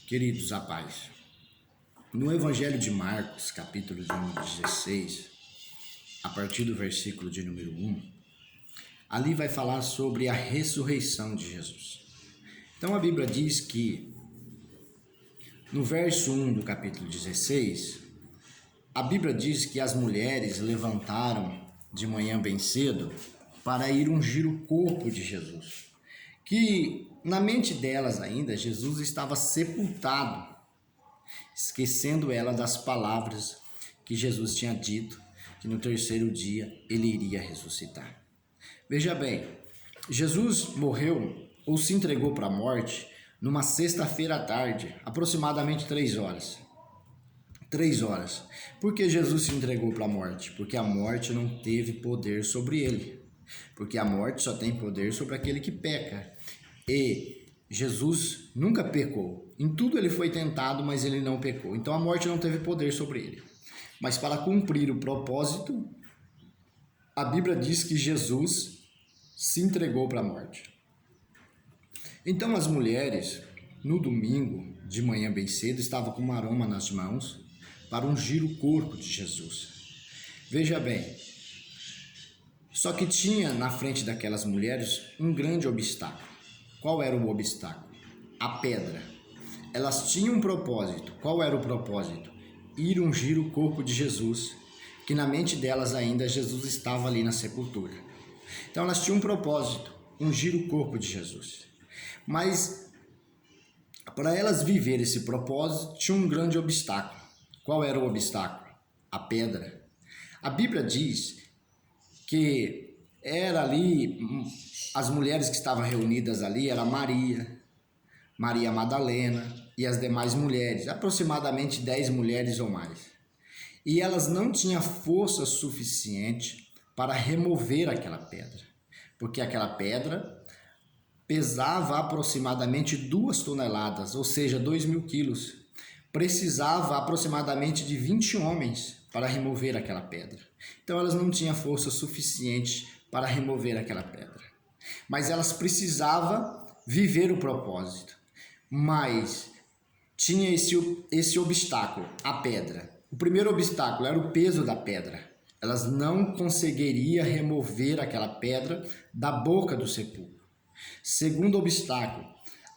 Queridos, a paz. No Evangelho de Marcos, capítulo de número 16, a partir do versículo de número 1, ali vai falar sobre a ressurreição de Jesus. Então a Bíblia diz que, no verso 1 do capítulo 16, a Bíblia diz que as mulheres levantaram de manhã bem cedo para ir ungir o corpo de Jesus. Que na mente delas ainda, Jesus estava sepultado, esquecendo ela das palavras que Jesus tinha dito, que no terceiro dia ele iria ressuscitar. Veja bem, Jesus morreu ou se entregou para a morte numa sexta-feira à tarde, aproximadamente 3 horas. 3 horas. Por que Jesus se entregou para a morte? Porque a morte não teve poder sobre ele. Porque a morte só tem poder sobre aquele que peca. E Jesus nunca pecou. Em tudo ele foi tentado, mas ele não pecou. Então a morte não teve poder sobre ele. Mas para cumprir o propósito, a Bíblia diz que Jesus se entregou para a morte. Então as mulheres, no domingo, de manhã bem cedo, estavam com um aroma nas mãos para ungir o corpo de Jesus. Veja bem, só que tinha na frente daquelas mulheres um grande obstáculo. Qual era o obstáculo? A pedra. Elas tinham um propósito. Qual era o propósito? Ir ungir o corpo de Jesus, que na mente delas ainda Jesus estava ali na sepultura. Então elas tinham um propósito, ungir o corpo de Jesus. Mas para elas viver esse propósito, tinha um grande obstáculo. Qual era o obstáculo? A pedra. A Bíblia diz que era ali, as mulheres que estavam reunidas ali, era Maria Madalena e as demais mulheres, aproximadamente 10 mulheres ou mais. E elas não tinham força suficiente para remover aquela pedra, porque aquela pedra pesava aproximadamente 2 toneladas, ou seja, 2.000 quilos. Precisava aproximadamente de 20 homens para remover aquela pedra. Então elas não tinham força suficiente para remover aquela pedra. Mas elas precisavam viver o propósito. Mas tinha esse obstáculo, a pedra. O primeiro obstáculo era o peso da pedra. Elas não conseguiriam remover aquela pedra da boca do sepulcro. Segundo obstáculo,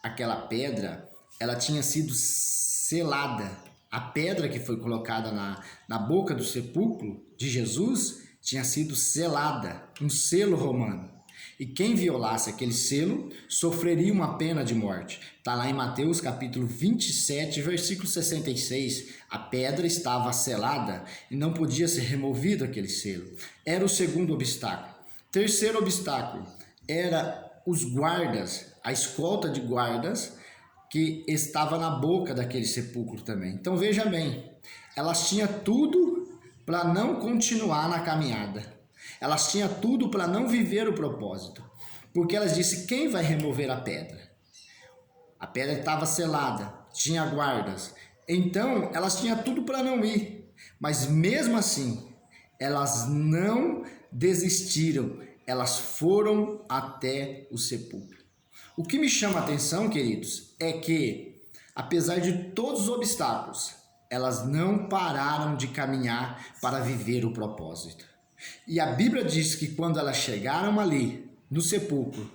aquela pedra, ela tinha sido selada. A pedra que foi colocada na boca do sepulcro de Jesus tinha sido selada, um selo romano. E quem violasse aquele selo sofreria uma pena de morte. Está lá em Mateus capítulo 27, versículo 66. A pedra estava selada e não podia ser removido aquele selo. Era o segundo obstáculo. Terceiro obstáculo era os guardas, a escolta de guardas que estava na boca daquele sepulcro também. Então veja bem, elas tinham tudo para não continuar na caminhada. Elas tinham tudo para não viver o propósito. Porque elas disseram, quem vai remover a pedra? A pedra estava selada, tinha guardas. Então elas tinham tudo para não ir. Mas mesmo assim, elas não desistiram. Elas foram até o sepulcro. O que me chama a atenção, queridos, é que, apesar de todos os obstáculos, elas não pararam de caminhar para viver o propósito. E a Bíblia diz que quando elas chegaram ali, no sepulcro,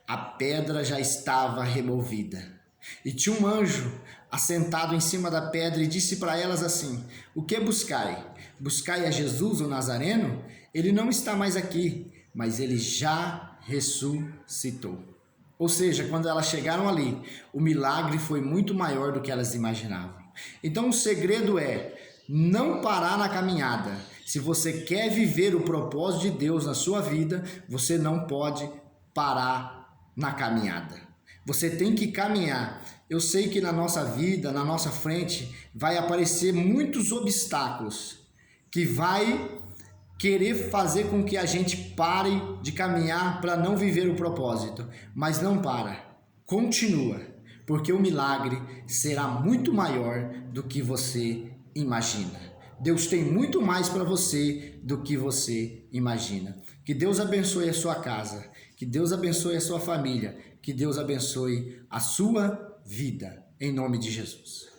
a pedra já estava removida. E tinha um anjo assentado em cima da pedra e disse para elas assim, o que buscai? Buscai a Jesus, o Nazareno? Ele não está mais aqui, mas ele já ressuscitou. Ou seja, quando elas chegaram ali, o milagre foi muito maior do que elas imaginavam. Então o segredo é não parar na caminhada. Se você quer viver o propósito de Deus na sua vida, você não pode parar na caminhada. Você tem que caminhar. Eu sei que na nossa vida, na nossa frente, vai aparecer muitos obstáculos que vai querer fazer com que a gente pare de caminhar para não viver o propósito. Mas não para. Continua. Porque o milagre será muito maior do que você imagina. Deus tem muito mais para você do que você imagina. Que Deus abençoe a sua casa. Que Deus abençoe a sua família. Que Deus abençoe a sua vida, em nome de Jesus.